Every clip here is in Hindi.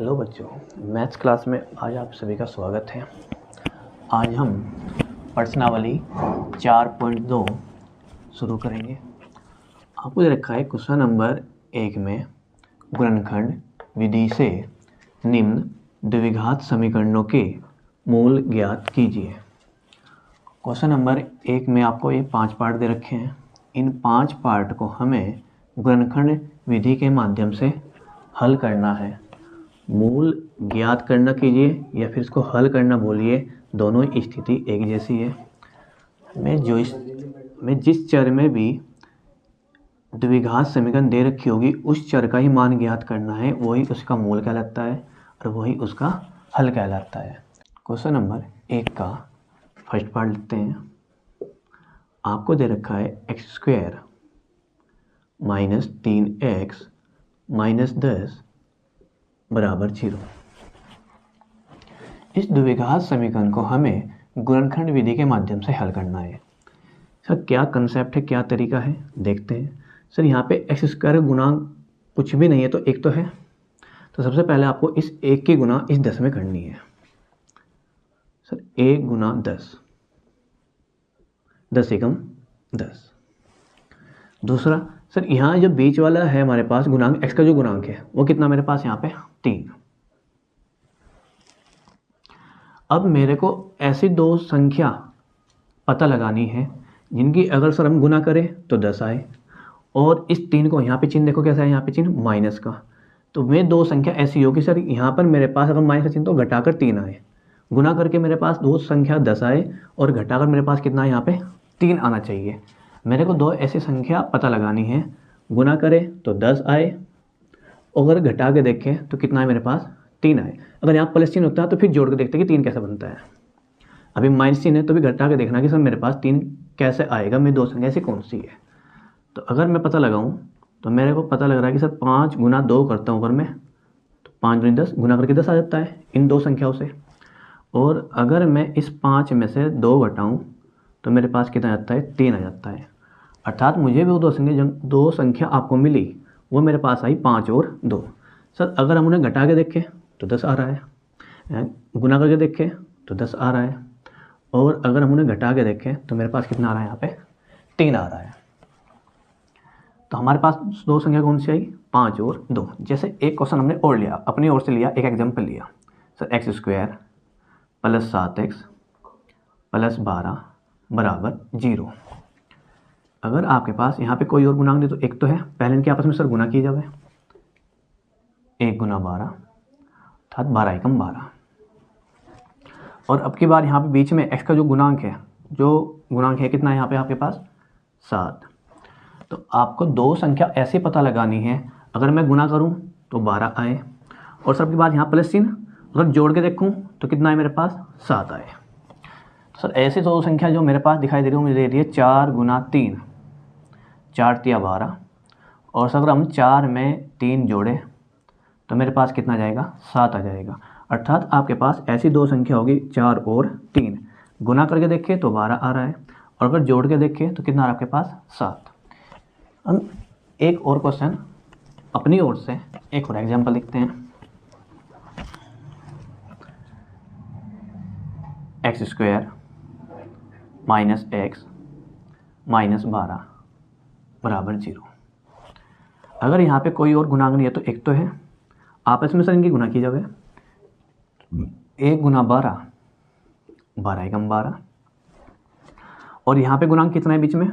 हेलो बच्चों, मैथ्स क्लास में आज आप सभी का स्वागत है। आज हम प्रश्नावली 4.2 शुरू करेंगे। आपको दे रखा है क्वेश्चन नंबर 1 में गुणनखंड विधि से निम्न द्विघात समीकरणों के मूल ज्ञात कीजिए। क्वेश्चन नंबर 1 में आपको ये 5 पार्ट दे रखे हैं। इन 5 पार्ट को हमें गुणनखंड विधि के माध्यम से हल करना है। मूल ज्ञात करना कीजिए या फिर इसको हल करना बोलिए, दोनों स्थिति एक जैसी है। मैं जिस चर में भी द्विघात समीकरण दे रखी होगी उस चर का ही मान ज्ञात करना है, वही उसका मूल कहलाता है और वही उसका हल कहलाता है। क्वेश्चन नंबर 1 का फर्स्ट पार्ट लिखते हैं। आपको दे रखा है x² माइनस 3x माइनस 10 बराबर 0। इस द्विघात समीकरण को हमें गुणनखंड विधि के माध्यम से हल करना है। सर क्या कंसेप्ट है, क्या तरीका है, देखते हैं। सर यहाँ पे x² गुणा कुछ भी नहीं है तो एक तो है, तो सबसे पहले आपको इस एक की गुणा इस 10 में करनी है। सर 1 गुना 10, 10 एकम 10। दूसरा सर यहाँ जो बीच वाला है हमारे पास गुणांक, x का जो गुणांक है वो कितना मेरे पास यहाँ पे 3। अब मेरे को ऐसी दो संख्या पता लगानी है जिनकी अगर सर हम गुना करें तो 10 आए, और इस 3 को यहाँ पे चिन्ह देखो कैसा है, यहाँ पे चिन्ह माइनस का। तो वे दो संख्या ऐसी होगी सर यहाँ पर मेरे पास अगर माइनस का चिन्ह तो घटाकर 3 आए, गुना करके मेरे पास दो संख्या 10 आए और घटाकर मेरे पास कितना है यहाँ पे 3 आना चाहिए। मेरे को दो ऐसी संख्या पता लगानी है, गुना करें तो 10 आए और अगर घटा के देखें तो कितना है मेरे पास 3 आए। अगर यहाँ प्लस चिन्ह होता है तो फिर जोड़ के देखते हैं कि 3 कैसे बनता है। अभी माइनस चिन्ह है तो भी घटा के देखना कि सर मेरे पास 3 कैसे आएगा, मेरी दो संख्या ऐसी कौन सी है। तो अगर मैं पता लगाऊं तो मेरे को पता लग रहा है कि सर 5 गुना 2 करता हूँ अगर मैं, तो 5 गुना 10 गुना करके 10 आ जाता है इन दो संख्याओं से। और अगर मैं इस 5 में से 2 घटाऊँ तो मेरे पास कितना आ जाता है 3 आ जाता है। अर्थात मुझे भी वो दो संख्या आपको मिली वो मेरे पास आई 5 और 2। सर अगर हम उन्हें घटा के देखें तो 10 आ रहा है, गुना करके देखें तो 10 आ रहा है, और अगर हम उन्हें घटा के देखें तो मेरे पास कितना आ रहा है यहाँ पे 3 आ रहा है। तो हमारे पास दो संख्या कौन सी आई 5 और 2। जैसे एक क्वेश्चन हमने और लिया, अपनी ओर से लिया, एक एग्जाम्पल लिया। Sir x² plus 7x plus 12 बराबर 0। अगर आपके पास यहाँ पे कोई और गुणांक नहीं तो एक तो है, पहले इनके आपस में सर गुना किया जाए, 1 गुना 12 अर्थात 12 एकम 12। और अब की बार यहाँ पे बीच में x का जो गुणांक है कितना है यहाँ पे आपके पास 7। तो आपको दो संख्या ऐसे पता लगानी है, अगर मैं गुना करूँ तो 12 आए और सब के बाद यहाँ प्लस चिन्ह, अगर जोड़ के देखूँ तो कितना है मेरे पास 7 आए। तो सर ऐसे दो संख्या जो मेरे पास दिखाई दे रही है मुझे दे रही है 4 गुना 3, 4 तिया 12, और सर अगर हम 4 में 3 जोड़े तो मेरे पास कितना जाएगा 7 आ जाएगा। अर्थात आपके पास ऐसी दो संख्या होगी 4 और 3, गुना करके देखें तो 12 आ रहा है और अगर जोड़ के देखें तो कितना आ रहा है आपके पास 7। हम एक और क्वेश्चन अपनी ओर से एक और एग्जाम्पल लिखते हैं। x² माइनस x माइनस 12 बराबर 0। अगर यहाँ पे कोई और गुणांक नहीं है तो एक तो है, आपस में सर इनकी गुना की जाए, 1 गुना 12, 12 एकम 12, और यहाँ पे गुणांक कितना है बीच में,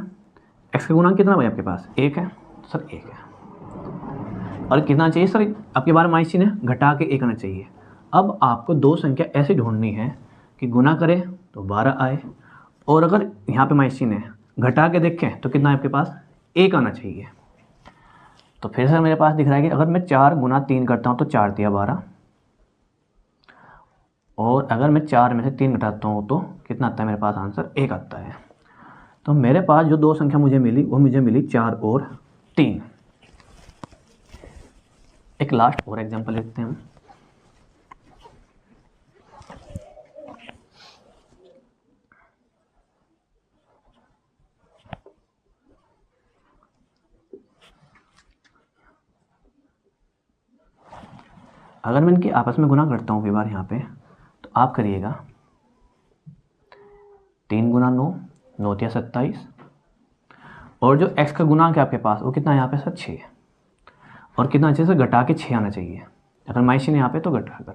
x का गुणांक कितना भाई आपके पास 1 है, सर 1 है, और कितना चाहिए सर आपके बार माइनस चिन्ह है, घटा के 1 आना चाहिए। अब आपको दो संख्या ऐसे ढूंढनी है कि गुना करें तो 12 आए और अगर यहाँ पे माइनस चिन्ह है घटा के देखें तो कितना है आपके पास 1 आना चाहिए। तो फिर सर मेरे पास दिख रहा है कि अगर मैं 4 गुना 3 करता हूँ तो 4 तिया 12, और अगर मैं 4 में से 3 घटाता हूँ तो कितना आता है मेरे पास आंसर 1 आता है। तो मेरे पास जो दो संख्या मुझे मिली वो मुझे मिली 4 और 3। एक लास्ट और एग्जांपल लिखते हैं हम। अगर मैं इनकी आपस में गुना करता हूँ बार यहाँ पे, तो आप करिएगा 3 गुना 9, 9 या 27, और जो x का गुणांक है आपके पास वो कितना है यहाँ पे सर 6 है, और कितना अच्छे से घटा के 6 आना चाहिए। अगर माइनस यहाँ पे तो घटा कर,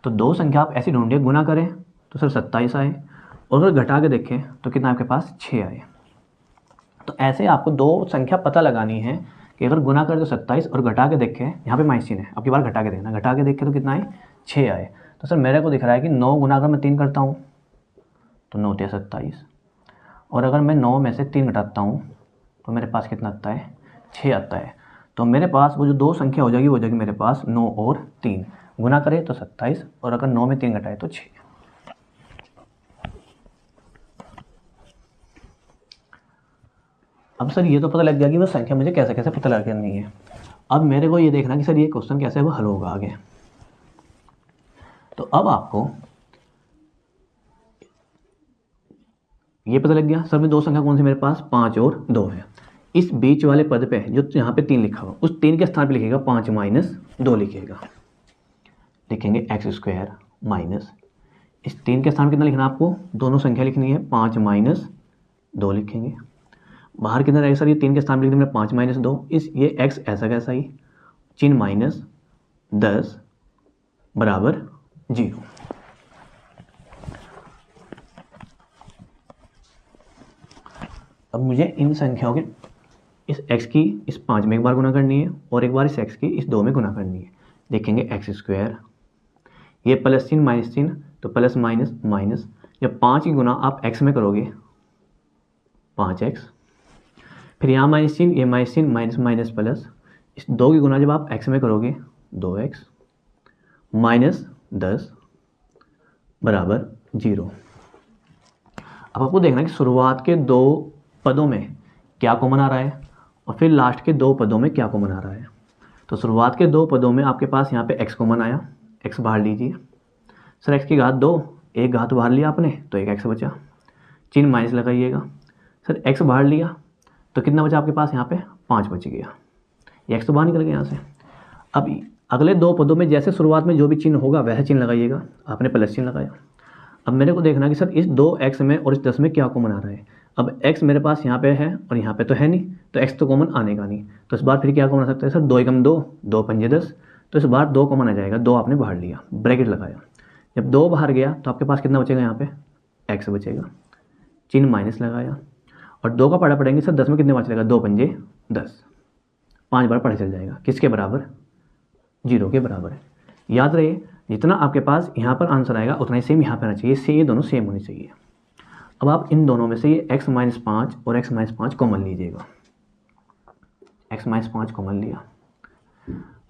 तो दो संख्या आप ऐसी ढूंढिए, गुना करें तो सर 27 आए, और अगर घटा के देखें तो कितना आपके पास 6 आए। तो ऐसे आपको दो संख्या पता लगानी है कि अगर गुना करें तो 27 और घटा के देखें, यहाँ पे माइनस चिन्ह है, अब की बार घटा के देखना, घटा के देखें तो कितना आए 6 आए। तो सर मेरे को दिख रहा है कि 9 गुना अगर मैं 3 करता हूँ तो 9 या 27, और अगर मैं 9 में से 3 घटाता हूँ तो मेरे पास कितना आता है 6 आता है। तो मेरे पास वो जो दो संख्या हो जाएगी मेरे पास 9 और 3, गुना करें तो 27, और अगर 9 में 3 घटाए तो 6। अब सर ये तो पता लग गया कि वो संख्या मुझे कैसे कैसे पता लग करनी है। अब मेरे को ये देखना कि सर ये क्वेश्चन कैसे वो हल होगा आगे। तो अब आपको ये पता लग गया सर में दो संख्या कौन सी मेरे पास 5 और 2 है। इस बीच वाले पद पे जो यहाँ पे 3 लिखा हुआ, उस 3 के स्थान पे लिखेगा 5 माइनस 2 लिखेगा, लिखेंगे x स्क्वायर माइनस, इस 3 के स्थान कितना लिखना आपको, दोनों संख्या लिखनी है 5 माइनस 2 लिखेंगे। बाहर कितना रहेगा सर, ये 3 के स्थान पे लिखने में 5 माइनस 2, इस ये x ऐसा कैसा ही, चिन्ह माइनस 10 बराबर 0। अब मुझे इन संख्याओं के इस x की इस 5 में एक बार गुना करनी है, और एक बार इस x की इस 2 में गुना करनी है। देखेंगे x स्क्वायर, ये प्लस चिन्ह माइनस चिन्ह तो प्लस माइनस माइनस, जब 5 की गुना आप x में करोगे 5x, फिर यहाँ माइनस चिन्ह, ये माइनस चिन्ह, माइनस माइनस प्लस, इस 2 की गुना जब आप x में करोगे 2x माइनस 10 बराबर 0। अब आपको देखना है कि शुरुआत के दो पदों में क्या कॉमन आ रहा है और फिर लास्ट के दो पदों में क्या कॉमन आ रहा है। तो शुरुआत के दो पदों में आपके पास यहाँ पे x कॉमन आया, x बाहर लीजिए सर, x की घात 2, एक घात बाहर लिया आपने तो एक x बचा, चिन्ह माइनस लगाइएगा सर, x बाहर लिया तो कितना बचा आपके पास यहाँ पे 5 बच गया, ये x तो बाहर निकल गया यहाँ से। अब अगले दो पदों में जैसे शुरुआत में जो भी चिन्ह होगा वैसे चिन्ह लगाइएगा, आपने प्लस चिन्ह लगाया। अब मेरे को देखना कि सर इस 2x में और इस 10 में क्या कॉमन आ रहा है। अब x मेरे पास यहाँ पे है और यहाँ पे तो है नहीं, तो x तो कॉमन आने का नहीं, तो इस बार फिर क्या कॉमन आ सकता है सर, 2 एकम 2, 2 पंजे 10, तो इस बार 2 कॉमन आ जाएगा, 2 आपने बाहर लिया, ब्रैकेट लगाया, जब 2 बाहर गया तो आपके पास कितना बचेगा, यहाँ पे x बचेगा, चिन्ह माइनस लगाया, और 2 का पढ़ा पड़ेंगे सर, 10 में कितने बार चलेगा, 2 पंजे 10, 5 बार पढ़ा चल जाएगा, किसके बराबर 0 के बराबर है। याद रहे जितना आपके पास यहाँ पर आंसर आएगा उतना ही सेम यहाँ पर आना चाहिए, से ये दोनों सेम होनी चाहिए। अब आप इन दोनों में से ये x माइनस 5 और x माइनस 5 कॉमन लीजिएगा, x माइनस 5 कॉमन लिया।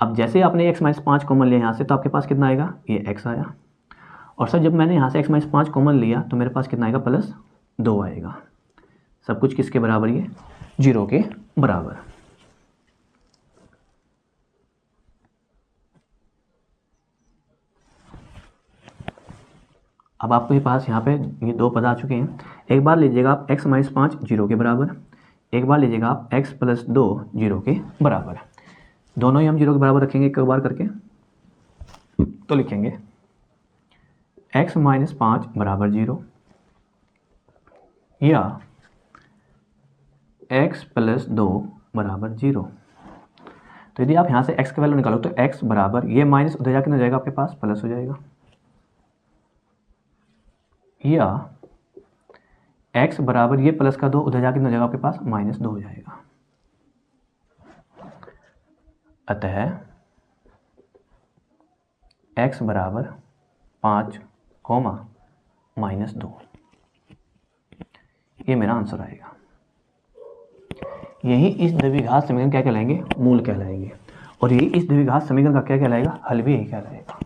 अब जैसे आपने x माइनस 5 कॉमन लिया यहाँ से, तो आपके पास कितना आएगा, ये x आया, और सर जब मैंने यहाँ से x माइनस 5 कॉमन लिया तो मेरे पास कितना आएगा, प्लस 2 आएगा। सब कुछ किसके बराबर, ये 0 के बराबर। अब आपके पास यहाँ पे ये दो पद आ चुके हैं, एक बार लीजिएगा आप x माइनस 5 0 के बराबर, एक बार लीजिएगा आप x प्लस 2 0 के बराबर। दोनों ही हम 0 के बराबर रखेंगे एक बार करके, तो लिखेंगे x माइनस 5 बराबर 0 या x प्लस 2 बराबर 0। तो यदि आप यहाँ से x का वैल्यू निकालो तो x बराबर, ये माइनस उधर जाके ना जाएगा आपके पास प्लस हो जाएगा, या x बराबर ये प्लस का 2 उधर जाके ना जाएगा आपके पास माइनस 2 हो जाएगा। अतः x बराबर 5 माइनस 2, ये मेरा आंसर आएगा। यही इस द्विघात समीकरण क्या कहलाएंगे, मूल कहलाएंगे, और यही इस द्विघात समीकरण का क्या कहलाएगा, हल भी यही कहलाएगा।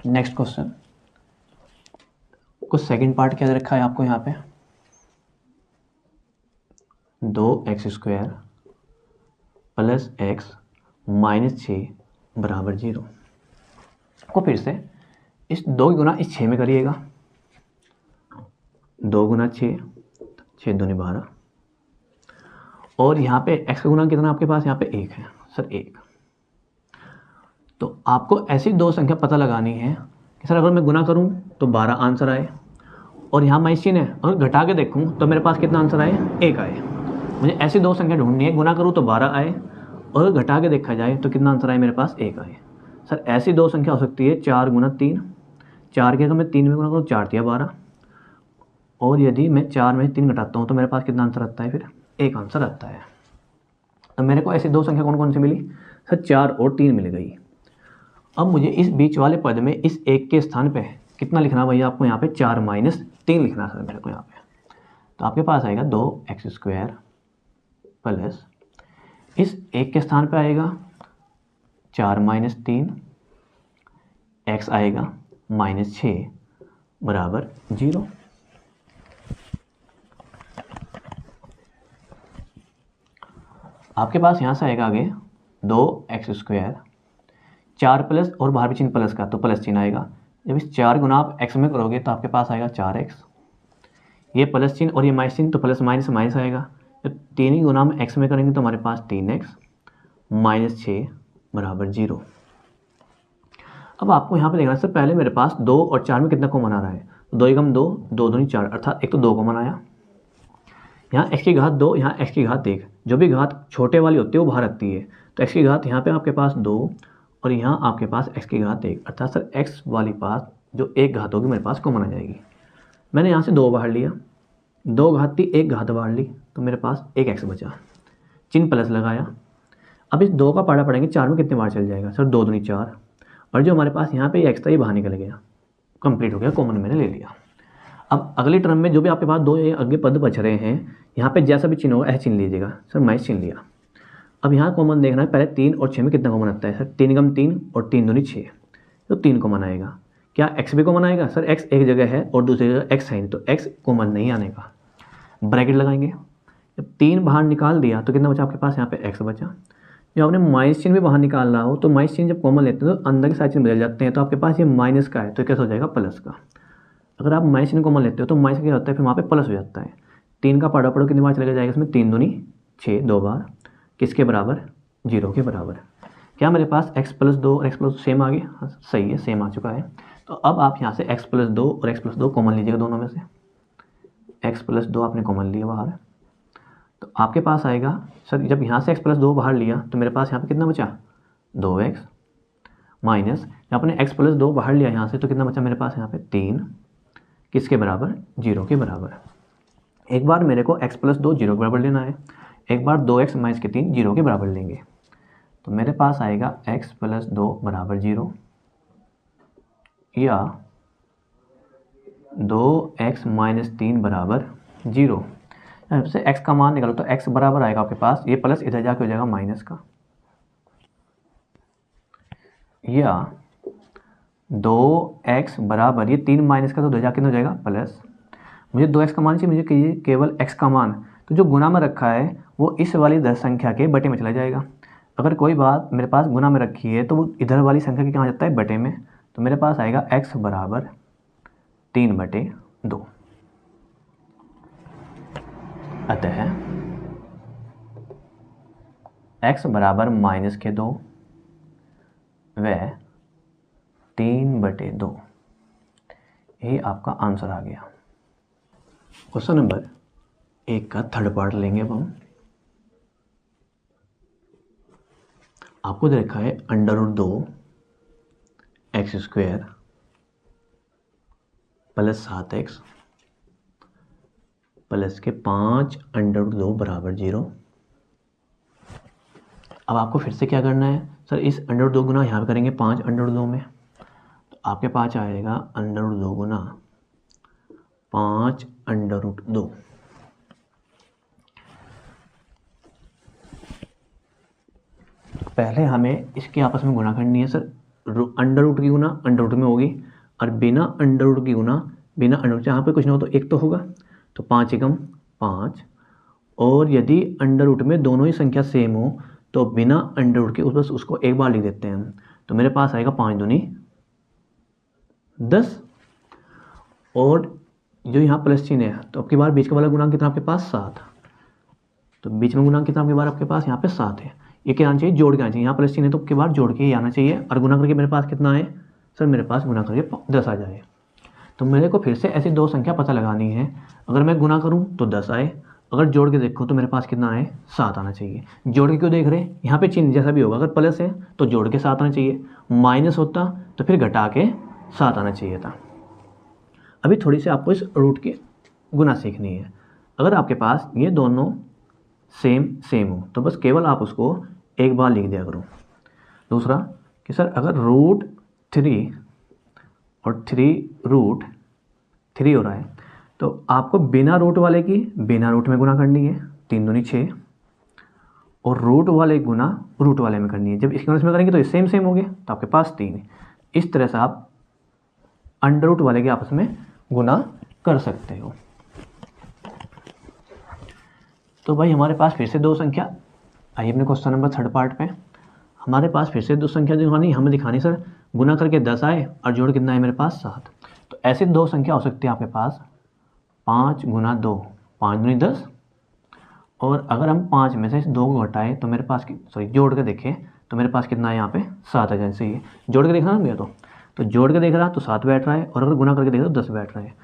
नेक्स्ट क्वेश्चन, कुछ सेकंड पार्ट क्या रखा है आपको यहाँ पे, 2x square plus x minus 6 बराबर 0 को फिर से इस 2 की गुना इस 6 में करिएगा, 2 गुना 6, 6 दूनी 12, और यहाँ पे x का गुना कितना आपके पास यहाँ पे 1 है सर, 1। तो आपको ऐसी दो संख्या पता लगानी है कि सर अगर मैं गुना करूँ तो 12 आंसर आए, और यहाँ माइनस चिन्ह है, अगर घटा के देखूँ तो मेरे पास कितना आंसर आए, 1 आए। मुझे ऐसी दो संख्या ढूंढनी है, गुना करूँ तो 12 आए और घटा के देखा जाए तो कितना आंसर आए मेरे पास, 1 आए। सर ऐसी दो संख्या हो सकती है 4 गुना 3, 4 के अगर मैं 3 में गुना करूँ 4 × 12, और यदि मैं 4 में 3 घटाता हूँ तो मेरे पास कितना आंसर आता है, फिर 1 आंसर आता है। अब मेरे को ऐसी दो संख्या कौन कौन सी मिली सर, 4 और 3 मिल गई। अब मुझे इस बीच वाले पद में इस 1 के स्थान पे कितना लिखना भैया आपको, यहाँ पे 4 - 3 लिखना सर मेरे को यहाँ पे। तो आपके पास आएगा 2x² प्लस इस 1 के स्थान पे आएगा 4 - 3, x आएगा -6 बराबर 0। आपके पास यहाँ से आएगा आगे 2x², 4 प्लस और बाहर भी चिन्ह प्लस का, तो प्लस चिन्ह आएगा। जब इस 4 गुना आप x में करोगे तो आपके पास आएगा 4x, ये प्लस चिन्ह और ये माइनस चिन्ह, तो प्लस माइनस माइनस आएगा। जब 3 ही गुना हम x में करेंगे तो हमारे पास 3x -6 बराबर 0। अब आपको यहाँ पे देखना सर, पहले मेरे पास 2 और 4 में कितना कॉमन आ रहा है, 2 × 2, 2 दूनी 4, अर्थात एक तो 2 कॉमन आया। यहाँ x की घात 2, यहाँ x की घात 1, जो भी घात छोटे वाली होती है वो बाहर रखती है, तो x की घात यहाँ पे आपके पास 2 और यहाँ आपके पास x की घात 1, अर्थात सर x वाली पास जो एक घात होगी मेरे पास कॉमन आ जाएगी। मैंने यहाँ से 2 बाहर लिया, 2 घात थी, 1 घात बाहर ली, तो मेरे पास 1x बचा, चिन्ह प्लस लगाया। अब इस 2 का पाड़ा पड़ेंगे, 4 में कितने बार चल जाएगा सर, 2 दूनी 4, और जो हमारे पास यहाँ पे x था ये बाहर निकल गया, कंप्लीट हो गया, कॉमन मैंने ले लिया। अब अगली टर्म में जो भी आपके पास 2 आगे पद बच रहे हैं, यहाँ पे जैसा भी चिन्ह होगा ऐसे चिन्ह लीजिएगा सर, माइनस चिन्ह लिया। अब यहाँ कॉमन देखना है, पहले 3 और 6 में कितना कॉमन आता है सर, 3 × 3 और 3 दूनी 6, तो 3 कॉमन आएगा। क्या x भी कॉमन आएगा सर, x एक जगह है और दूसरी जगह x है नहीं, तो x कॉमन नहीं आने का, ब्रैकेट लगाएंगे। जब 3 बाहर निकाल दिया तो कितना बचा आपके पास, यहाँ पे x बचा। जब आपने माइनस चिन्ह भी बाहर निकालना हो तो माइनस चिन्ह जब कॉमन लेते हैं तो अंदर के सारे चिन्ह बदल जाते हैं, तो आपके पास ये माइनस का है तो कैसा हो जाएगा, प्लस का। अगर आप माइनस चिन्ह कॉमन लेते हो तो माइनस क्या होता है, फिर वहाँ पे प्लस हो जाता है। 3 का पाड़ा पड़ो कितनी बार चला जाएगा इसमें, 3 दूनी 6, 2 बार, किसके बराबर, 0 के बराबर। क्या मेरे पास x + 2 और x + 2 सेम आ गया, हाँ, सही है, सेम आ चुका है। तो अब आप यहाँ से x + 2 और x + 2 कॉमन लीजिएगा, दोनों में से x + 2 आपने कॉमन लिया बाहर, तो आपके पास आएगा सर, जब यहाँ से x + 2 बाहर लिया तो मेरे पास यहाँ पे कितना बचा, 2x माइनस, जब आपने x + 2 बाहर लिया यहाँ से तो कितना बचा मेरे पास यहाँ पे 3, किसके बराबर, 0 के बराबर। एक बार मेरे को x + 2 0 के बराबर लेना है, एक बार 2x - 3 0 के बराबर लेंगे, तो मेरे पास आएगा x + 2 बराबर 0 या 2x - 3 बराबर 0। जब से x का मान निकालो तो x बराबर आएगा आपके पास, ये प्लस इधर जाके हो जाएगा माइनस का, या 2x बराबर, ये 3 माइनस का तो उधर जाके हो जाएगा प्लस। मुझे 2x का मान चाहिए, मुझे केवल x का मान, तो जो गुना में रखा है वो इस वाली 10 संख्या के बटे में चला जाएगा। अगर कोई बात मेरे पास गुना में रखी है तो वो इधर वाली संख्या के कहाँ जाता है, बटे में, तो मेरे पास आएगा x बराबर 3/2। अतः x बराबर -2 व 3/2, यही आपका आंसर आ गया। क्वेश्चन नंबर 1 का थर्ड पार्ट लेंगे अब हम। आपको दे रखा है √2 x² प्लस 7x प्लस के 5 √2 बराबर 0। अब आपको फिर से क्या करना है सर, इस √2 गुना यहाँ पे करेंगे 5 √2 में, तो आपके पास आएगा √2 गुना 5 √2। पहले हमें इसके आपस में गुना करनी है सर, √रूट की गुना √रूट में होगी, और बिना √रूट की गुना बिना √रूट, यहाँ पे कुछ ना हो तो एक तो होगा, तो 5 × 5, और यदि √रूट में दोनों ही संख्या सेम हो तो बिना √रूट के बस उसको एक बार लिख देते हैं, तो मेरे पास आएगा 5 दूनी 10 और जो यहाँ प्लस चिन्ह है तो आपकी बार बीच का वाला गुणांक कितना आपके पास 7, तो बीच में गुणांक कितना आपके बार आपके पास यहाँ पे 7 है। ये क्या आना चाहिए, जोड़ के आना चाहिए, यहाँ प्लस चिन्ह है तो आपके बार जोड़ के ही आना चाहिए और गुना करके मेरे पास कितना है सर, मेरे पास गुना करके 10 आ जाए। तो मेरे को फिर से ऐसी दो संख्या पता लगानी है, अगर मैं गुना करूँ तो 10 आए, अगर जोड़ के देखो तो मेरे पास कितना आए 7 आना चाहिए। जोड़ के क्यों देख रहे हैं, यहाँ पे चिन्ह जैसा भी होगा, अगर प्लस है तो जोड़ के 7 आना चाहिए, माइनस होता तो फिर घटा के 7 आना चाहिए था। अभी थोड़ी सी आपको इस रूट की गुना सीखनी है। अगर आपके पास ये दोनों सेम हो तो बस केवल आप उसको एक बार लिख दिया करो। दूसरा कि सर अगर रूट 3 और 3 रूट 3 हो रहा है तो आपको बिना रूट वाले की बिना रूट में गुना करनी है, 3 दूनी 6, और रूट वाले गुना रूट वाले में करनी है। जब इसके इसमें करेंगे तो ये सेम हो गए तो आपके पास 3 है। इस तरह से आप अंडर रूट वाले के आपस में गुना कर सकते हो। तो भाई हमारे पास फिर से दो संख्या, आइए अपने क्वेश्चन नंबर 3 पार्ट पे। हमारे पास फिर से दो संख्या दिखानी, हमें दिखानी सर गुना करके 10 आए और जोड़ कितना है मेरे पास 7। तो ऐसी दो संख्या हो सकती है आपके पास 5 गुना 2, 5 दूनी 10, और अगर हम 5 में से इस 2 को घटाएं तो मेरे पास जोड़ के देखें तो मेरे पास कितना है यहाँ पे 7 आ जाए। सही है, जोड़ के देखना ना भैया, तो जोड़ के देख रहा तो 7 बैठ रहा है, और अगर गुना करके देख रहा तो 10 बैठ रहा है।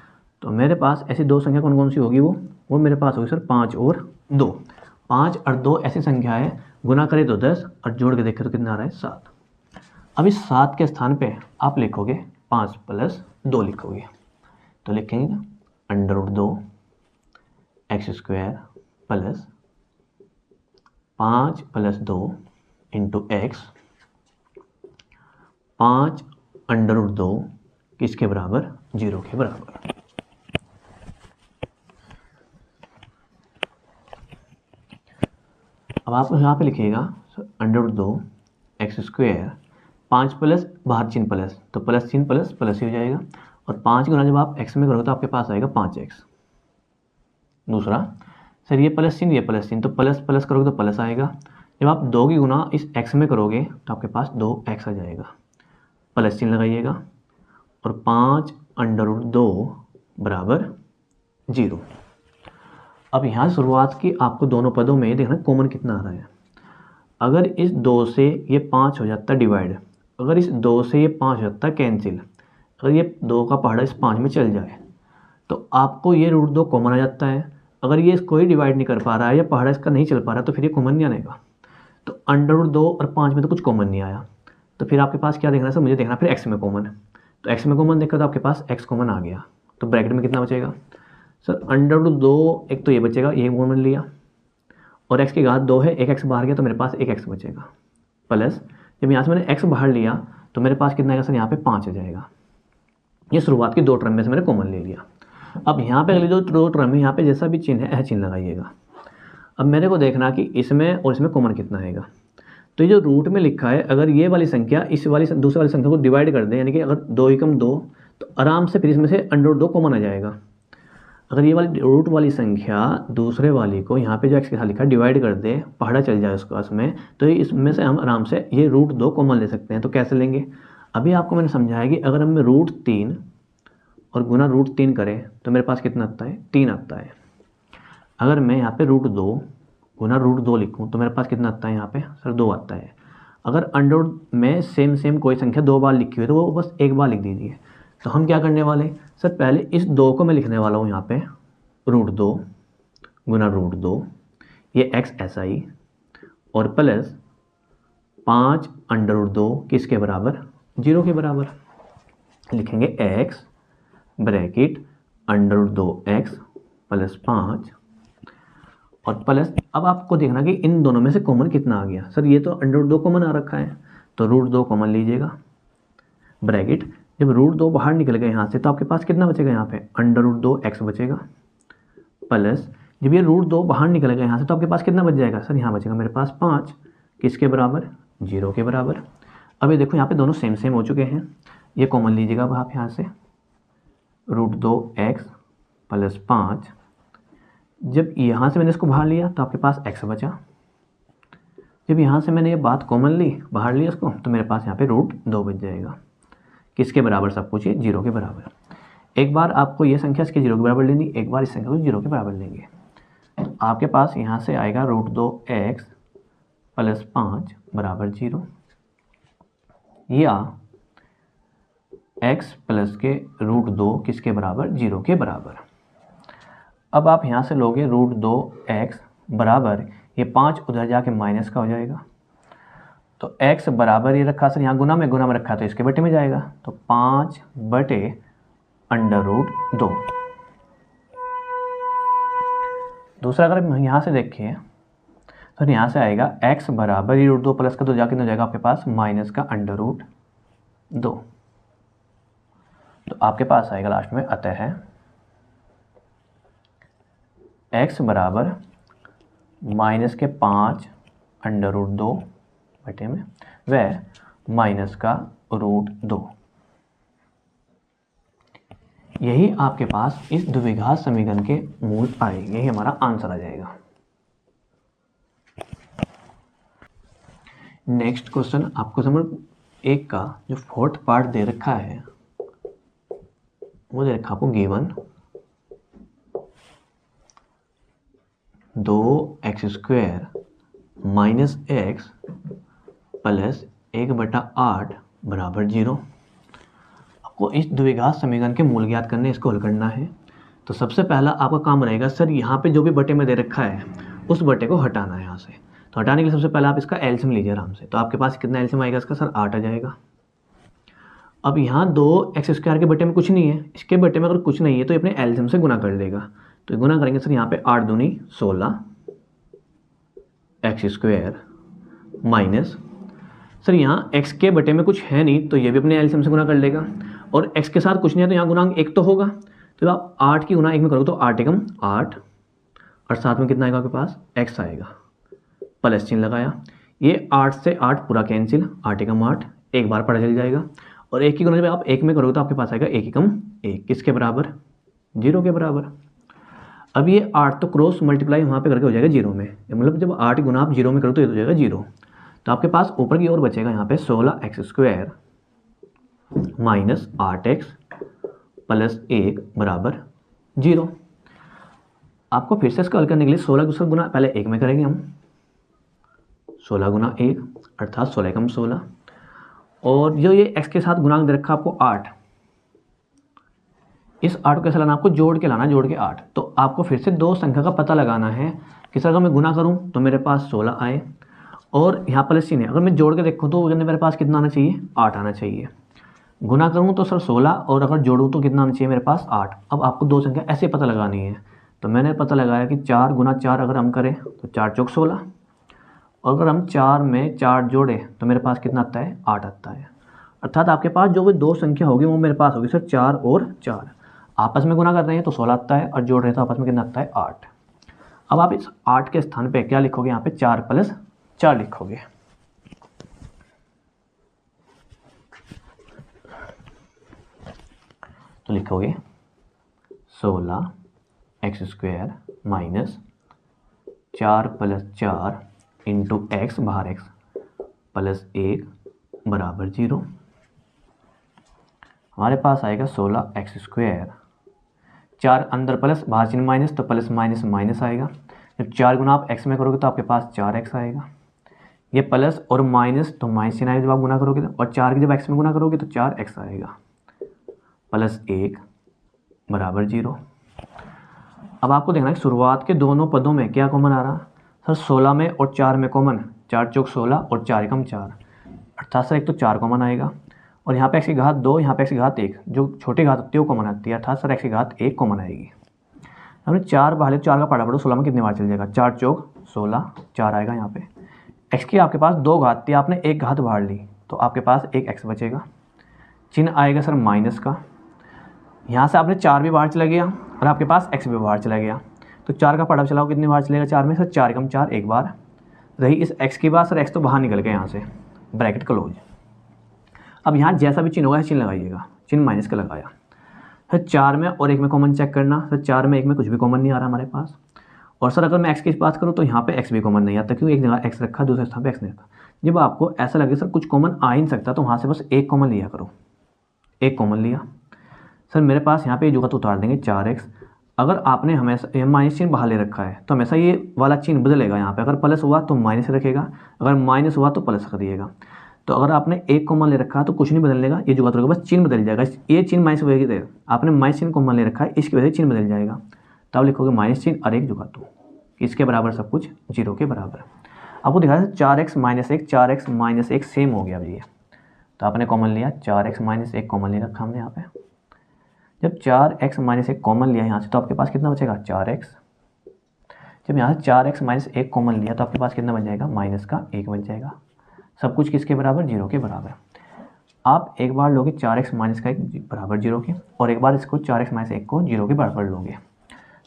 तो मेरे पास ऐसी दो संख्या कौन कौन सी होगी, वो मेरे पास होगी सर 5 और 2। 5 और 2 ऐसी संख्या है, गुना करे तो 10 और जोड़ के देखे तो कितना आ रहा है 7। अब इस 7 के स्थान पे आप लिखोगे 5 प्लस 2 लिखोगे, तो लिखेंगे under root 2 x square plus 5 plus 2 into x, 5 under root 2 किसके बराबर, 0 के बराबर। अब आप यहाँ पे लिखिएगा under root 2 x square, 5 plus बाहर चिन्ह प्लस तो प्लस चिन्ह प्लस प्लस ही हो जाएगा, और 5 गुना जब आप एक्स में करोगे तो आपके पास आएगा 5x। दूसरा सर ये प्लस चिन्ह तो प्लस प्लस करोगे तो प्लस आएगा, जब आप 2 की गुना इस x में करोगे तो आपके पास 2x आ जाएगा, प्लस चिन्ह लगाइएगा, और 5 अंडर रूट 2 बराबर 0। अब यहाँ शुरुआत की आपको दोनों पदों में देखना कॉमन कितना आ रहा है। अगर इस 2 से ये 5 हो जाता डिवाइड, अगर इस 2 से ये 5 हो जाता कैंसिल, अगर ये 2 का पहाड़ा इस 5 में चल जाए तो आपको ये रूट 2 कॉमन आ जाता है। अगर ये कोई डिवाइड नहीं कर पा रहा है या पहाड़ा इसका नहीं चल पा रहा तो फिर ये कॉमन नहीं आएगा। तो अंडर रूट 2 और 5 में तो कुछ कॉमन नहीं आया, तो फिर आपके पास क्या देखना है सर, मुझे देखना फिर एक्स में कॉमन। तो एक्स में कॉमन देखकर तो आपके पास एक्स कॉमन आ गया, तो ब्रैकेट में कितना बचेगा सर, अंडर रूट 2, एक तो ये बचेगा, ये कॉमन लिया, और x की घात 2 है, एक x बाहर गया तो मेरे पास एक x बचेगा, प्लस जब यहाँ से मैंने x बाहर लिया तो मेरे पास कितना आएगा सर, यहाँ पे 5 आ जाएगा। ये शुरुआत की 2 टर्म में से मैंने कॉमन ले लिया। अब यहाँ पे अगली जो 2 टर्म है, यहाँ पे जैसा भी चिन्ह है चिन्ह लगाइएगा। अब मेरे को देखना कि इसमें और इसमें कॉमन कितना आएगा। तो ये जो रूट में लिखा है, अगर ये वाली संख्या इस वाली दूसरी वाली संख्या को डिवाइड कर दें, यानी कि अगर 2 एकम 2, तो आराम से फिर इसमें से अंडर रूट 2 कॉमन आ जाएगा। अगर ये वाली रूट वाली संख्या दूसरे वाली को यहाँ पे जो x के साथ लिखा है डिवाइड कर दे, पहाड़ा चल जाए उसको उसमें, तो इसमें से हम आराम से ये रूट 2 कॉमन ले सकते हैं। तो कैसे लेंगे, अभी आपको मैंने समझाया कि अगर हम रूट 3 और गुना रूट 3 करें तो मेरे पास कितना आता है, 3 आता है। अगर मैं यहाँ पे रूट 2 गुना रूट 2 लिखूँ तो मेरे पास कितना आता है, यहाँ पे सर 2 आता है। अगर अंडर में सेम कोई संख्या 2 बार लिखी हुई तो वो बस एक बार लिख दीजिए। तो हम क्या करने वाले सर, पहले इस 2 को मैं लिखने वाला हूँ यहाँ पे रूट 2 गुना रूट 2, ये x ऐसा ही, और प्लस 5 अंडर रूट 2 किसके बराबर, 0 के बराबर। लिखेंगे x bracket under root 2x plus 5 और प्लस, अब आपको देखना कि इन दोनों में से कॉमन कितना आ गया। सर ये तो अंडर रूट 2 कॉमन आ रखा है, तो रूट 2 कॉमन लीजिएगा, ब्रैकेट जब रूट 2 बाहर निकल गए यहाँ से तो आपके पास कितना बचेगा, यहाँ पे अंडर रूट 2x बचेगा, प्लस जब ये रूट 2 बाहर निकल गए यहाँ से तो आपके पास कितना बच जाएगा सर, यहाँ बचेगा मेरे पास 5 किसके बराबर, 0 के बराबर। अब ये देखो यहाँ पे दोनों सेम हो चुके हैं, ये कॉमन लीजिएगा अब आप यहाँ से, रूट 2x प्लस 5, जब यहाँ से मैंने इसको बाहर लिया तो आपके पास x बचा, जब यहाँ से मैंने ये बात कॉमन ली बाहर लिया इसको तो मेरे पास यहाँ पे रूट 2 बच जाएगा किसके बराबर सब कुछ, 0 के बराबर। एक बार आपको ये संख्या इसके 0 के बराबर लेनी, एक बार इस संख्या को 0 के बराबर लेंगे। तो आपके पास यहाँ से आएगा √2x + 5 बराबर 0, या x प्लस के √2 किसके बराबर, 0 के बराबर। अब आप यहाँ से लोगे √2x बराबर, ये 5 उधर जाके माइनस का हो जाएगा, तो x बराबर ये रखा सर, यहाँ गुना में रखा तो इसके बटे में जाएगा, तो 5/√2। दूसरा अगर हम यहाँ से देखें तो यहाँ से आएगा x बराबर ही √2 प्लस का, तो जाके न जाएगा आपके पास माइनस का √2। तो आपके पास आएगा लास्ट में, अतः x बराबर माइनस के 5/√2 बटे में वह माइनस का √2। यही आपके पास इस द्विघात समीकरण के मूल आएंगे, यही हमारा आंसर आ जाएगा। नेक्स्ट क्वेश्चन आपको समझ 1 का जो 4th पार्ट दे रखा है वो दे रखा आपको गिवन 2x² - x + 1/8 बराबर 0। आपको इस द्विघात समीकरण के मूल ज्ञात करने, इसको हल करना है। तो सबसे पहला आपका काम रहेगा सर, यहाँ पे जो भी बटे में दे रखा है उस बटे को हटाना है यहाँ से। तो हटाने के लिए सबसे पहले आप इसका एलसीएम लीजिए आराम से। तो आपके पास कितना एलसीएम आएगा इसका सर, 8 आ जाएगा। अब यहाँ 2x² के बटे में कुछ नहीं है, इसके बटे में अगर कुछ नहीं है तो ये अपने एलसीएम से गुना कर देगा। तो गुना करेंगे सर, यहाँ पे 8 दूनी 16 x² माइनस, सर यहाँ x के बटे में कुछ है नहीं तो ये भी अपने एलसीएम से गुना कर लेगा, और x के साथ कुछ नहीं है तो यहाँ गुणांक 1 तो होगा। तो आप 8 की गुना 1 में करोगे तो 8 एकम 8, और साथ में कितना आएगा आपके पास, x आएगा, प्लस चिन्ह लगाया। ये 8 से 8 पूरा कैंसिल, 8 एकम 8, एक बार पढ़ा चल जाएगा। और 1 की गुना जब आप 1 में करोगे तो आपके पास आएगा 1 एकम 1, किसके बराबर, 0 के बराबर। अब ये 8 तो क्रॉस मल्टीप्लाई वहाँ पे करके हो जाएगा 0 में, मतलब जब 8 गुना आप 0 में करो तो ये हो जाएगा 0। तो आपके पास ऊपर की ओर बचेगा यहाँ पे 16x² - 8x + 1 बराबर 0। आपको फिर से इसका हल करने के लिए 16 दूसरा गुना पहले 1 में करेंगे हम, 16 गुना 1 अर्थात 16 एकम 16, और जो ये x के साथ गुणांक दे रखा आपको 8, इस 8 को कैसे लाना, आपको जोड़ के लाना, जोड़ के 8। तो आपको फिर से दो संख्या का पता लगाना है कि सर अगर मैं गुना करूं तो मेरे पास 16 आए, और यहाँ प्लस चिन्ह है, अगर मैं जोड़ के देखूं तो मेरे पास कितना आना चाहिए, 8 आना चाहिए। गुना करूं तो सर 16, और अगर जोड़ूं तो कितना आना चाहिए मेरे पास, 8। अब आपको दो संख्या ऐसे पता लगानी है। तो मैंने पता लगाया कि 4 गुना 4 अगर हम करें तो 4 चौक 16, और अगर हम 4 में 4 जोड़ें तो मेरे पास कितना आता है, 8 आता है। अर्थात आपके पास जो भी दो संख्या होगी वो मेरे पास होगी सर 4 और 4, आपस में गुना कर रहे हैं तो 16 आता है, और जोड़ रहे हैं तो आपस में कितना आता है, 8। अब आप इस 8 के स्थान पे क्या लिखोगे, यहाँ पे 4 + 4 लिखोगे। तो लिखोगे 16x² - 4 + 4 इंटू x बाहर x + 1 बराबर 0। हमारे पास आएगा 16x², 4 अंदर प्लस बाहर चिन्ह माइनस, तो प्लस माइनस माइनस आएगा। जब 4 गुना आप x में करोगे तो आपके पास 4x आएगा। ये प्लस और माइनस तो माइनस चिन्ह आएगा जब आप गुना करोगे, और 4 की जब x में गुना करोगे तो 4x आएगा, + 1 बराबर 0। अब आपको देखना है शुरुआत के दोनों पदों में क्या कॉमन आ रहा, सर 16 में और 4 में कॉमन, 4 चौक 16 और 4 एकम 4, अर्थात सर एक तो 4 कॉमन आएगा, और यहाँ पे x की घात 2, यहाँ पे x की घात 1, जो छोटी घात होती है वो कॉमन आती है, अर्थात सर x की घात 1 कॉमन आएगी। हमने 4 बाहर 4 का पढ़ा पढ़ो, 16 में कितनी बार चल जाएगा, 4 चौक 16, 4 आएगा यहाँ पे। x की आपके पास 2 घात थी, आपने 1 घात बाहर ली तो आपके पास एक x बचेगा, चिन्ह आएगा सर माइनस का। यहाँ से आपने 4 भी बाहर चला गया और आपके पास x भी बाहर चला गया, तो 4 का पढ़ा चलाओ कितनी बार चलेगा, 4 में सर 4 एकम 4 एक बार रही। इस x की बात सर x तो बाहर निकल गया यहाँ से, ब्रैकेट क्लोज। अब यहाँ जैसा भी चिन्ह होगा चिन्ह लगाइएगा, चिन्ह माइनस का लगाया। सर 4 में और 1 में कॉमन चेक करना, सर 4 में 1 में कुछ भी कॉमन नहीं आ रहा हमारे पास। और सर अगर मैं x की बात करूँ तो यहाँ पे x भी कॉमन नहीं आता, क्योंकि एक जगह x रखा दूसरे स्थान पे x नहीं रखा। जब आपको ऐसा लगे सर कुछ कॉमन आ ही नहीं सकता तो वहाँ से बस एक कॉमन लिया करो, एक कॉमन लिया। सर मेरे पास यहाँ पे जुगा तो उतार देंगे 4x। अगर आपने हमेशा माइनस चिन्ह बाहर ले रखा है तो हमेशा ये वाला चिन्ह बदलेगा। यहाँ पे अगर प्लस हुआ तो माइनस रखेगा, अगर माइनस हुआ तो प्लस कर दिएगा। तो अगर आपने एक कॉमन ले रखा है तो कुछ नहीं बदलेगा, ये जुगा तो बस चिन्ह बदल जाएगा। ये चिन्ह माइनस वजह आपने माइनस चिन्ह कॉमन ले रखा है, इसकी वजह से चिन्ह बदल जाएगा। तो आप लिखोगे माइनस चिन्ह और एक जुगा तो इसके बराबर सब कुछ 0 के बराबर। आपको दिखाया 4x minus 1, 4x minus 1 same हो गया अब ये। तो आपने कॉमन लिया 4x माइनस 1 कॉमन ले रखा हमने यहाँ पे। जब 4x माइनस 1 कॉमन लिया यहाँ से तो आपके पास कितना बचेगा 4x। जब यहाँ से 4x माइनस 1 कॉमन लिया तो आपके पास कितना बच जाएगा माइनस का 1 बच जाएगा। सब कुछ किसके बराबर 0 के बराबर। आप एक बार लोगे 4x माइनस का 1 बराबर 0 के, और एक बार इसको 4x माइनस 1 को 0 के बराबर लोगे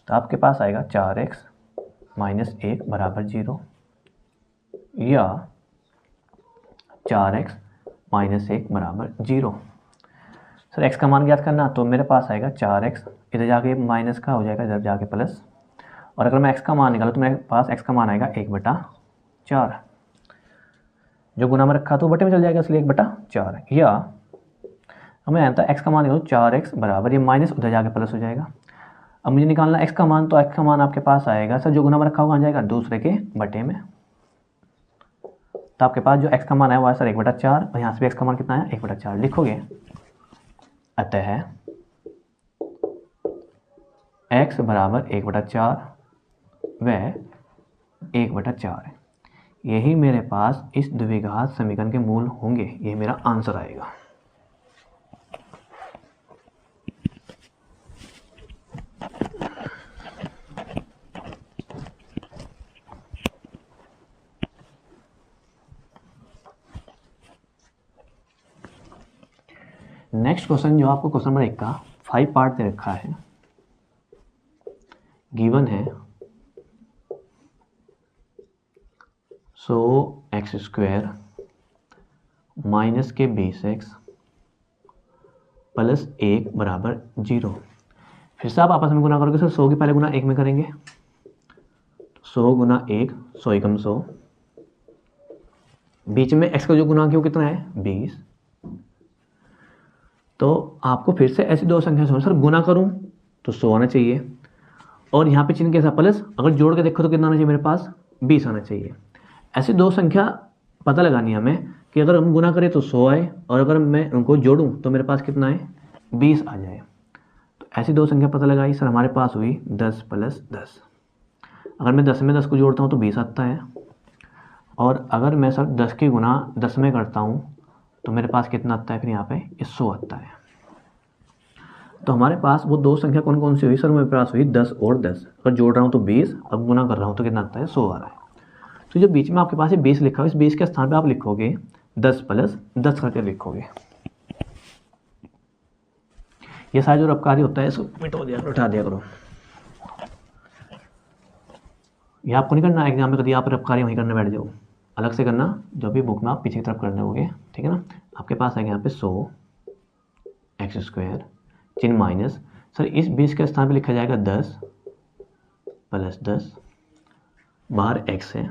तो आपके पास आएगा 4x माइनस 1 बराबर 0 या 4x माइनस 1 बराबर 0। सर x का मान ज्ञात करना, तो मेरे पास आएगा 4x, इधर जाके माइनस का हो जाएगा, इधर जाके प्लस, और अगर मैं x का मान निकालूँ तो मेरे पास x का मान आएगा 1/4। जो गुना में रखा तो बटे में चल जाएगा, इसलिए 1/4। या अब मैं आता x का मान निकालूँ 4x बराबर, ये माइनस उधर जाके प्लस हो जाएगा। अब मुझे निकालना x का मान, तो x का मान आपके पास आएगा सर जो गुना में रखा होगा आ जाएगा दूसरे के बटे में। तो आपके पास जो x का मान है वो है सर 1/4, और यहाँ से भी x का मान कितना है 1/4 लिखोगे। अतः x बराबर 1/4 व 1/4, यही मेरे पास इस द्विघात समीकरण के मूल होंगे। ये मेरा आंसर आएगा। नेक्स्ट क्वेश्चन जो आपको क्वेश्चन नंबर 1 का 5 पार्ट दे रखा है, गिवन है सो एक्स स्क्वायर माइनस के 20x प्लस 1 बराबर 0। फिर से आप आपस में गुना करोगे सर 100 के पहले गुना 1 में करेंगे, 100 गुना 1 100 एकम 100, बीच में x का जो गुना है वो कितना है 20। तो आपको फिर से ऐसी दो संख्या सर गुना करूं तो 100 आना चाहिए, और यहाँ पे चिन्ह कैसा प्लस, अगर जोड़ के देखो तो कितना आना चाहिए मेरे पास 20 आना चाहिए। ऐसी दो संख्या पता लगानी है हमें कि अगर हम गुना करें तो 100 आए, और अगर मैं उनको जोड़ूं तो मेरे पास कितना है 20 आ जाए। तो ऐसी दो संख्या पता लगाई सर, हमारे पास हुई 10 प्लस 10। अगर मैं 10 में 10 को जोड़ता हूँ तो 20 आता है, और अगर मैं सर 10 की गुना 10 में करता हूँ तो मेरे पास कितना आता है फिर यहाँ पे 100 आता है। तो हमारे पास वो दो संख्या कौन कौन सी हुई सर, मेरे पास हुई 10 और 10। अगर जोड़ रहा हूँ तो 20, अब गुना कर रहा हूँ तो कितना आता है 100 आ रहा है। तो जो बीच में आपके पास ये 20 लिखा है, इस 20 के स्थान पे आप लिखोगे 10 प्लस 10 करके लिखोगे। ये सारा जो रबकारी होता है इसको मिटो दिया करो, उठा दिया करो। ये आपको नहीं करना एग्जाम में, कभी आप रबकारी वहीं करने बैठ जाओ, अलग से करना जो भी बुक में आप पीछे की तरफ करने होगे, ठीक है ना। आपके पास आएगा यहाँ पे 100 एक्स स्क्वायर चिन्ह माइनस, सर इस 20 के स्थान पे लिखा जाएगा 10 प्लस 10, बाहर x है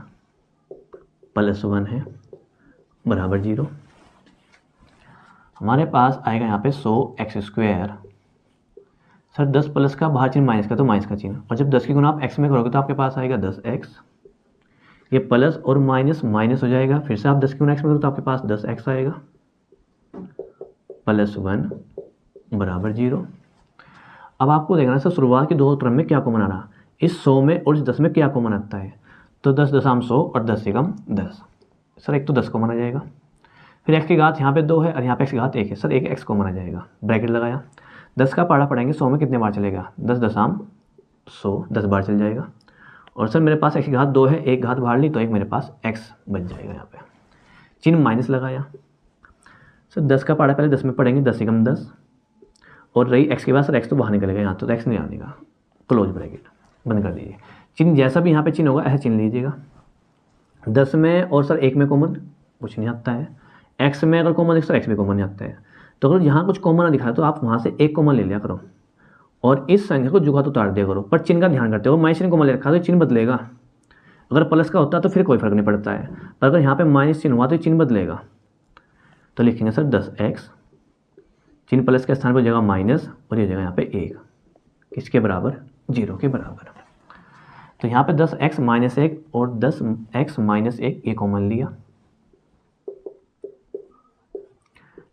प्लस 1 है बराबर 0। हमारे पास आएगा यहाँ पे 100 एक्स स्क्वायर, सर 10 प्लस का बाहर चिन्ह माइनस का तो माइनस का चिन्ह, और जब 10 की गुना आप x में करोगे तो आपके पास आएगा 10x, ये प्लस और माइनस माइनस हो जाएगा। फिर से आप 10 की गुना x में करोगे तो आपके पास 10x आएगा प्लस 1 बराबर 0। अब आपको देखना सर शुरुआत के दो क्रम में क्या कॉमन आ रहा, इस 100 में और इस 10 में क्या कॉमन आता है। तो 10 दशम 100 और 10 एकम 10, सर एक तो 10 कॉमन आ जाएगा। फिर x की घात यहाँ पे 2 है और यहाँ पे x की घात 1 है, सर एक x कॉमन आ जाएगा, ब्रैकेट लगाया। 10 का पढ़ा पढ़ेंगे 100 में कितने बार चलेगा, 10 दशम 100 10 बार चल जाएगा। और सर मेरे पास x की घात 2 है, एक घात बाहर ली तो एक मेरे पास x बच जाएगा। यहाँ पे चिन्ह माइनस लगाया, सर 10 का पढ़ा पहले 10 में पढ़ेंगे 10 एकम 10, और रही x के बाद सर x तो बाहर निकलेगा, यहाँ तो x नहीं आनेगा, क्लोज ब्रैकेट बंद कर दीजिए। चिन्ह जैसा भी यहाँ पे चिन्ह होगा ऐसा चिन्ह लीजिएगा। 10 में और सर 1 में कॉमन कुछ नहीं आता है, x में अगर कॉमन सर x में कॉमन नहीं आता है। तो अगर यहाँ कुछ कॉमन दिखा है तो आप वहाँ से एक कॉमन ले लिया करो, और इस संख्या को जुगात उतार दिया करो। पर चिन्ह का ध्यान करते हो, माइनस चिन्ह कॉमन ले रखा तो चिन्ह बदलेगा। अगर प्लस का होता तो फिर कोई फर्क नहीं पड़ता है, पर अगर यहाँ पे माइनस चिन्ह हुआ तो चिन्ह बदलेगा। तो लिखेंगे सर 10x चिन्ह प्लस के स्थान पर जगह माइनस और ये जगह यहाँ पे 1, किसके बराबर, 0 के बराबर। तो यहाँ पे 10x माइनस 1 और 10x माइनस 1 ये कॉमन लिया,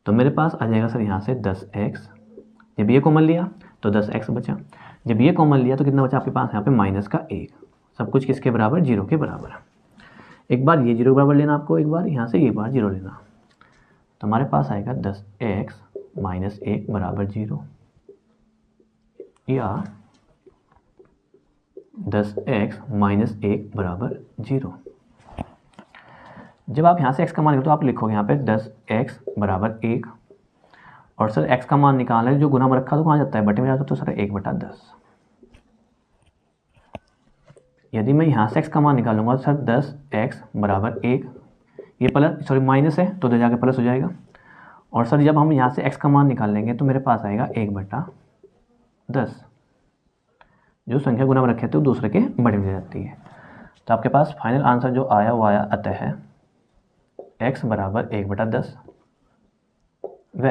तो मेरे पास आ जाएगा सर यहाँ से 10x। जब ये कॉमन लिया तो 10x बचा, जब ये कॉमन लिया तो कितना बचा आपके पास यहाँ पे माइनस का 1। सब कुछ किसके बराबर, 0 के बराबर। एक बार ये 0 के बराबर लेना आपको, एक बार यहाँ से ये बार 0 लेना, तो हमारे पास आएगा 10x माइनस 1 बराबर 0, या 10x माइनस 1 बराबर 0। जब आप यहाँ से x का मान निकालो तो आप लिखोगे यहाँ पे 10x बराबर 1, और सर x का मान निकालना है, जो गुना में रखा तो कहाँ जाता है, बटे में जाता है, तो सर 1/10। यदि मैं यहाँ से x का मान निकालूंगा तो सर 10x बराबर 1, ये प्लस सॉरी माइनस है तो जाके प्लस हो जाएगा, और सर जब हम यहाँ से x का मान निकाल लेंगे तो मेरे पास आएगा 1/10। जो संख्या गुना में रखे थे वो दूसरे के बड़े में जाती है। तो आपके पास फाइनल आंसर जो आया वो आया अतः है x बराबर 1/10 व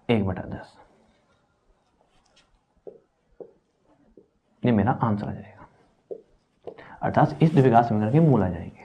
1/10। ये मेरा आंसर आ जाएगा, अर्थात इस द्विघात समीकरण के मूल आ जाएंगे।